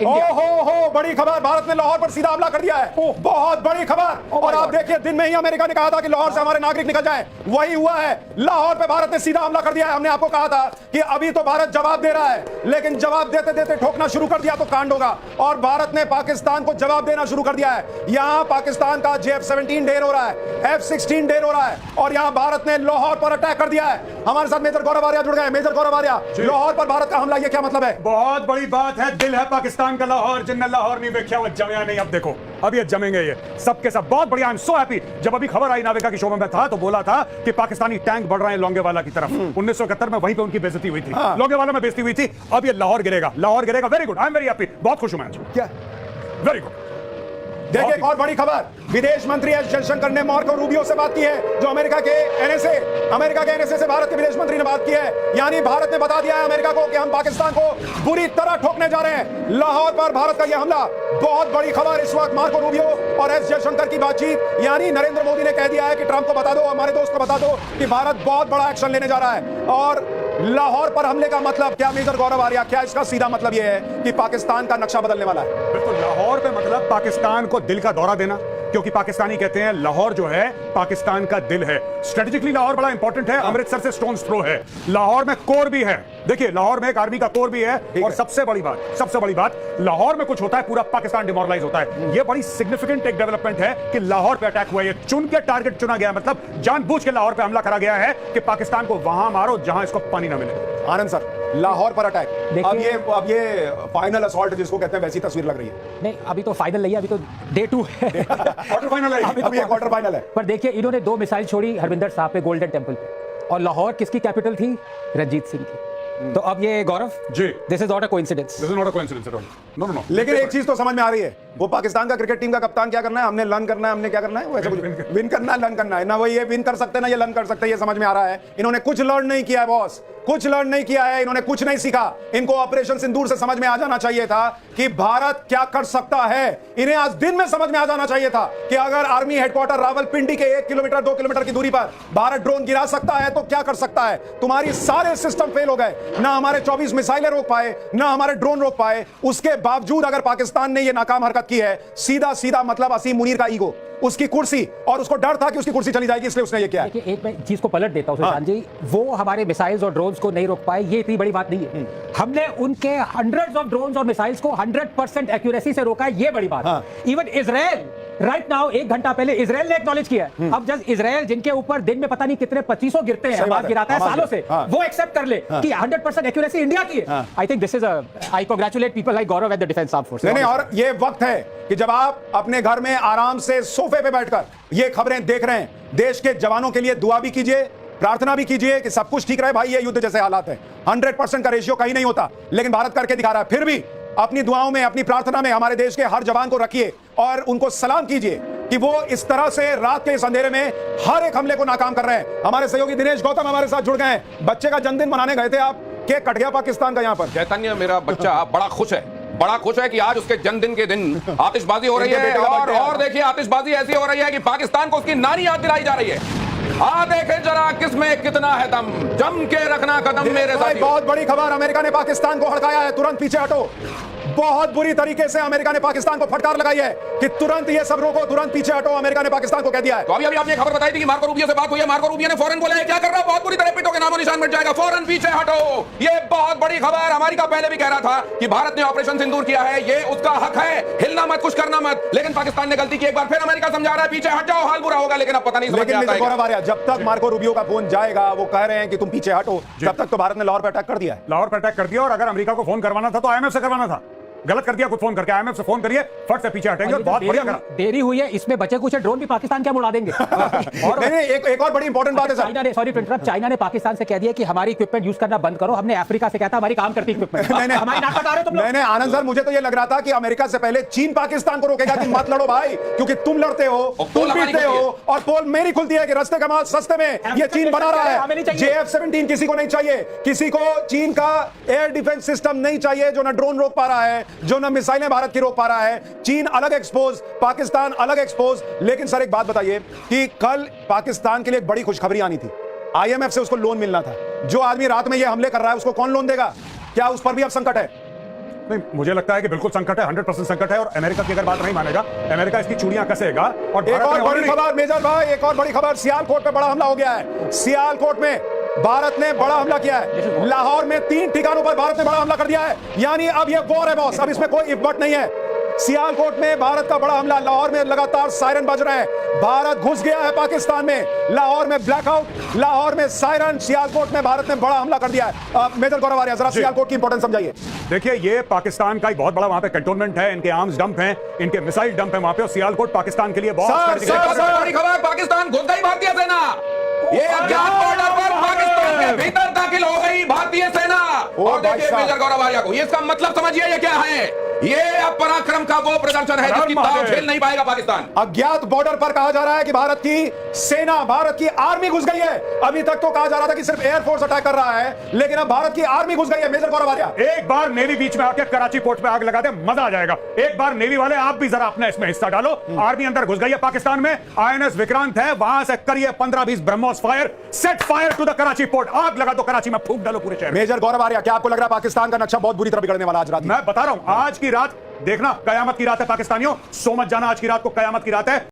हो बड़ी खबर, भारत ने लाहौर पर सीधा हमला कर दिया है, बहुत बड़ी खबर। और आप देखिए, दिन में ही अमेरिका ने कहा था कि लाहौर से हमारे नागरिक निकल जाएं, वही हुआ है। लाहौर पे भारत ने सीधा हमला कर दिया है। हमने आपको कहा था कि अभी तो भारत जवाब दे रहा है, लेकिन जवाब देते देते ठोकना शुरू कर दिया तो कांड होगा। और भारत ने पाकिस्तान को जवाब देना शुरू कर दिया है। यहां पाकिस्तान का JF-17 ढेर हो रहा है, F-16 ढेर हो रहा है, और यहां भारत ने लाहौर पर अटैक कर दिया है। हमारे साथ मेजर गौरव आर्या जुड़ गए। मेजर गौरव आर्या, लाहौर पर भारत का हमला, ये क्या मतलब है? बहुत बड़ी बात है। दिल है पाकिस्तान का लाहौर, जिनने लाहौर नहीं देखा वो जमया नहीं। अब देखो, अब ये जमेंगे, ये सबके सब। बहुत बढ़िया, आई एम सो हैप्पी। जब अभी खबर आई नाविका की शो में मैं था तो बोला था कि पाकिस्तानी टैंक बढ़ रहे हैं लोंगेवाला की तरफ। 1971 में वहीं पे उनकी बेइज्जती हुई थी, लोंगेवाला में बेइज्जती हुई थी। अब ये लाहौर गिरेगा, लाहौर गिरेगा। Very good, I am very happy. बहुत खुश हूं मैं। क्या? Very good. देखिए, एक और बड़ी खबर, विदेश मंत्री एस जयशंकर ने मार्को रूबियो से बात की है, जो अमेरिका के NSA से भारत के विदेश मंत्री ने बात की है। यानी भारत ने बता दिया है अमेरिका को कि हम पाकिस्तान को बुरी तरह ठोकने जा रहे हैं। लाहौर पर भारत का यह हमला, बहुत बड़ी खबर इस वक्त। मार्को रूबियो और एस जयशंकर की बातचीत, यानी नरेंद्र मोदी ने कह दिया है कि ट्रंप को बता दो, हमारे दोस्त को बता दो कि भारत बहुत बड़ा एक्शन लेने जा रहा है। और लाहौर पर हमले का मतलब क्या, मेजर गौरव आर्या, क्या इसका सीधा मतलब यह है कि पाकिस्तान का नक्शा बदलने वाला है? बिल्कुल, लाहौर पे मतलब पाकिस्तान को दिल का दौरा देना, क्योंकि पाकिस्तानी कहते हैं लाहौर जो है पाकिस्तान का दिल है। स्ट्रेटेजिकली लाहौर बड़ा इंपॉर्टेंट है, अमृतसर से स्टोन्स थ्रो है। लाहौर में कोर भी है, देखिए लाहौर में एक आर्मी का कोर भी है। और सबसे बड़ी बात, लाहौर में कुछ होता है पूरा पाकिस्तान डिमोरलाइज होता है। यह बड़ी सिग्निफिकेंट एक डेवलपमेंट है कि लाहौर पे अटैक हुआ है। चुन के टारगेट चुना गया, मतलब जानबूझ के लाहौर पे हमला करा गया है कि पाकिस्तान को वहां मारो जहां इसको पानी ना मिले। आनंद सर, लाहौर पर अटैक, अब ये फाइनल असॉल्ट जिसको कहते हैं वैसी तस्वीर लग रही है। नहीं, अभी तो फाइनल नहीं है, अभी तो डे 2 है। क्वार्टर फाइनल है, अभी क्वार्टर फाइनल है। पर देखिए, इन्होंने 2 मिसाइल छोड़ी हरविंदर साहब पे गोल्डन टेंपल पे, और लाहौर किसकी कैपिटल थी? रंजीत सिंह की। तो अब ये Gaurav ji, this is not a coincidence, this is not a coincidence at all. No no no. लेकिन एक चीज तो समझ में आ रही है, वो पाकिस्तान का क्रिकेट टीम का कप्तान क्या करना है, हमने लर्न करना है, हमने क्या करना है, वैसे कुछ विन करना है, लर्न करना है ना। वो ये विन कर सकते हैं ना ये लर्न कर सकते हैं, ये समझ में आ रहा है। इन्होंने कुछ लर्न नहीं किया है बॉस, कुछ लर्न नहीं किया है, इन्होंने कुछ नहीं सीखा। इनको ऑपरेशन सिंदूर से समझ में आ जाना चाहिए था कि भारत क्या कर सकता है। इन्हें आज दिन में समझ में आ जाना चाहिए था कि अगर आर्मी हेडक्वार्टर रावलपिंडी के 1 किलोमीटर 2 किलोमीटर की दूरी पर भारत ड्रोन गिरा सकता है तो क्या कर सकता है। तुम्हारी सारे सिस्टम फेल हो गए, ना हमारे 24 मिसाइलें रोक पाए, ना हमारे ड्रोन रोक पाए। उसके बावजूद अगर पाकिस्तान ने यह नाकाम हरकत की है, सीधा मतलब असीम मुनीर का ईगो, उसकी कुर्सी, और उसको डर था कि उसकी कुर्सी चली जाएगी, इसलिए उसने ये किया है। देखिए, एक मैं चीज को पलट देता हूं सुशांत जी, वो हमारे मिसाइल्स और ड्रोन्स को नहीं रोक पाए, ये इतनी बड़ी बात नहीं है। हमने उनके हंड्रेड्स ऑफ ड्रोन्स और मिसाइल्स को 100% एक्यूरेसी से रोका है, ये बड़ी बात है। इवन इजराइल राइट नाउ, 1 घंटा पहले इजराइल ने एक्नॉलेज किया है। अब जब इजराइल, जिनके ऊपर दिन में पता नहीं कितने 2500 गिरते हैं, हमास गिराता है सालों से, वो एक्सेप्ट कर ले कि 100% एक्यूरेसी इंडिया की है। I think this is I congratulate people like Gaurav at the defence armed forces. नहीं, और ये वक्त है कि जब आप अपने घर में आराम से सोफे पे बैठकर ये खबरें देख रहे हैं, देश के जवानों के लिए दुआ भी कीजिए, प्रार्थना भी कीजिए कि सब कुछ ठीक रहे। भाई, ये युद्ध जैसे हालात है, 100% का रेशियो कहीं नहीं होता, लेकिन भारत करके दिखा रहा है। फिर भी अपनी दुआओं में, अपनी प्रार्थना में हमारे देश के हर जवान को रखिए और उनको सलाम कीजिए कि वो इस तरह से रात के इस अंधेरे में हर एक हमले को नाकाम कर रहे हैं। हमारे सहयोगी दिनेश गौतम हमारे साथ जुड़ गए हैं। बच्चे का जन्मदिन मनाने गए थे आप, केक कट गया पाकिस्तान का यहाँ पर। चैतन्य, मेरा बच्चा बड़ा खुश है कि आज उसके जन्मदिन के दिन आतिशबाजी हो रही है, और देखिए आतिशबाजी ऐसी हो रही है कि पाकिस्तान को उसकी नानी याद दिलाई जा रही है। देखें जरा किसमें कितना है दम, जम के रखना कदम मेरे साथ। बहुत बड़ी खबर, अमेरिका ने पाकिस्तान को हड़काया है, तुरंत पीछे हटो। बहुत बुरी तरीके से अमेरिका ने पाकिस्तान को फटकार लगाई है कि तुरंत ये सब रोको, तुरंत पीछे हटो। अमेरिका ने पाकिस्तान को कह दिया है। तो अभी आपने खबर बताई थी कि मार्को रूबियो से बात हुई है, मार्को रूबियो ने फौरन बोला है क्या कर रहा है, बहुत बुरी तरह पिटोगे, नामो निशान मिट जाएगा, फौरन पीछे हटो। ये बहुत बड़ी खबर। अमेरिका पहले भी कह रहा था कि भारत ने ऑपरेशन सिंदूर किया है, ये उसका हक है, हिलना मत, कुछ करना मत, लेकिन पाकिस्तान ने गलती की। एक बार फिर अमेरिका समझा रहा है पीछे हट जाओ, हाल बुरा होगा, लेकिन अब पता नहीं समझ आता है। जब तक मार्को रूबियो का फोन जाएगा, वो कह रहे हैं कि तुम पीछे हटो, तब तक तो भारत ने लाहौर पर अटैक कर दिया है। लाहौर पर अटैक कर दिया, और अगर अमेरिका को फोन करवाना था तो IMF से करवाना था। गलत कर दिया, खुद फोन करके IMF से फोन करिए, फट से पीछे हटेंगे। बहुत बढ़िया करा। देरी हुई है, इसमें बचे कुछ ड्रोन भी पाकिस्तान क्या उड़ा देंगे। और एक और बड़ी इंपॉर्टेंट बात है सर, चाइना ने, सॉरी टू इंटरप्ट, चाइना ने पाकिस्तान से कह दिया कि हमारी इक्विपमेंट यूज करना बंद करो। हमने अफ्रीका से कहता हमारी काम करती इक्विपमेंट। हमारी नाक कटा रहे हो तुम लोग। नहीं आनंद सर, मुझे तो ये लग रहा था कि अमेरिका से पहले चीन पाकिस्तान को रोकेगा कि मत लड़ो भाई, क्योंकि तुम लड़ते हो, तुम पीटते हो, और पोल मेरी खुलती है कि रास्ते का माल सस्ते में ये चीन बना रहा है। JF-17 किसी को नहीं चाहिए, किसी को चीन का एयर डिफेंस सिस्टम नहीं चाहिए जो ना ड्रोन रोक पा रहा है, जो ना मिसाइलें भारत की रोक पा रहा है। चीन अलग एक्सपोज, पाकिस्तान अलग एक्सपोज। लेकिन सर एक बात बताइए कि कल पाकिस्तान के लिए एक बड़ी खुशखबरी आनी थी, IMF से उसको लोन मिलना था। जो आदमी रात में ये हमले कर रहा है उसको कौन लोन देगा? क्या उस पर भी अब संकट है? नहीं, मुझे लगता है कि बिल्कुल संकट है, 100% संकट है। और अमेरिका की अगर बात नहीं मानेगा, अमेरिका इसकी चूड़ियां कसेगा। और एक भारत और ने बड़ी already- खबर मेजर भाई, एक और बड़ी खबर, सियालकोट पे बड़ा हमला हो गया है। सियालकोट में भारत ने बड़ा हमला किया है। लाहौर में 3 ठिकानों पर भारत ने बड़ा हमला कर दिया है। यानी अब ये वॉर है बॉस, अब इसमें कोई इफ बट नहीं है। सियालकोट में भारत का बड़ा हमला, लाहौर में लगातार सायरन बज रहे हैं। भारत घुस गया है पाकिस्तान में। लाहौर में ब्लैकआउट, लाहौर में सायरन, सियालकोट में भारत ने बड़ा हमला कर दिया है। मेजर गौरव आर्या, जरा सियालकोट की इंपॉर्टेंस समझाइए। देखिए, ये पाकिस्तान का एक बहुत बड़ा वहां पे कंटोनमेंट है, इनके आर्म्स डंप हैं, इनके मिसाइल डंप है वहां पे। और सियालकोट पाकिस्तान के लिए बहुत सर, strategic है। सर, बड़ी खबर, पाकिस्तान घुस गई भारतीय सेना। ये अज्ञात बॉर्डर पर पाकिस्तान के भीतर दाखिल हो गई भारतीय सेना। और भाई देखिए साहब। मेजर गौरव आर्या को, ये इसका मतलब समझिए ये क्या है। ये अब पराक्रम का वो प्रदर्शन है जिसकी ताव झेल नहीं पाएगा पाकिस्तान। अज्ञात बॉर्डर पर कहा जा रहा है कि भारत की सेना, भारत की आर्मी घुस गई है। अभी तक तो कहा जा रहा था कि सिर्फ एयरफोर्स अटैक कर रहा है, लेकिन अब भारत की आर्मी घुस गई है। मेजर गौरव आर्या, एक बार नेवी बीच में आके कराची पोर्ट पे आग लगा दे, मजा आ जाएगा। एक बार नेवी वाले आप भी जरा अपना इसमें हिस्सा डालो। आर्मी अंदर घुस गई है पाकिस्तान में। आईएनएस विक्रांत है, वहां से करिए 15-20 BrahMos fire, set fire to the Karachi port. आग लगा दो कराची में, फूंक डालो पूरे शहर में। मेजर गौरव आर्या, क्या आपको लग रहा है पाकिस्तान का नक्शा बहुत बुरी तरह बिगड़ने वाला आज रात? मैं बता रहा हूं, आज की रात देखना कयामत की रात है पाकिस्तानियों। सो मत जाना, आज की रात को कयामत की रात है।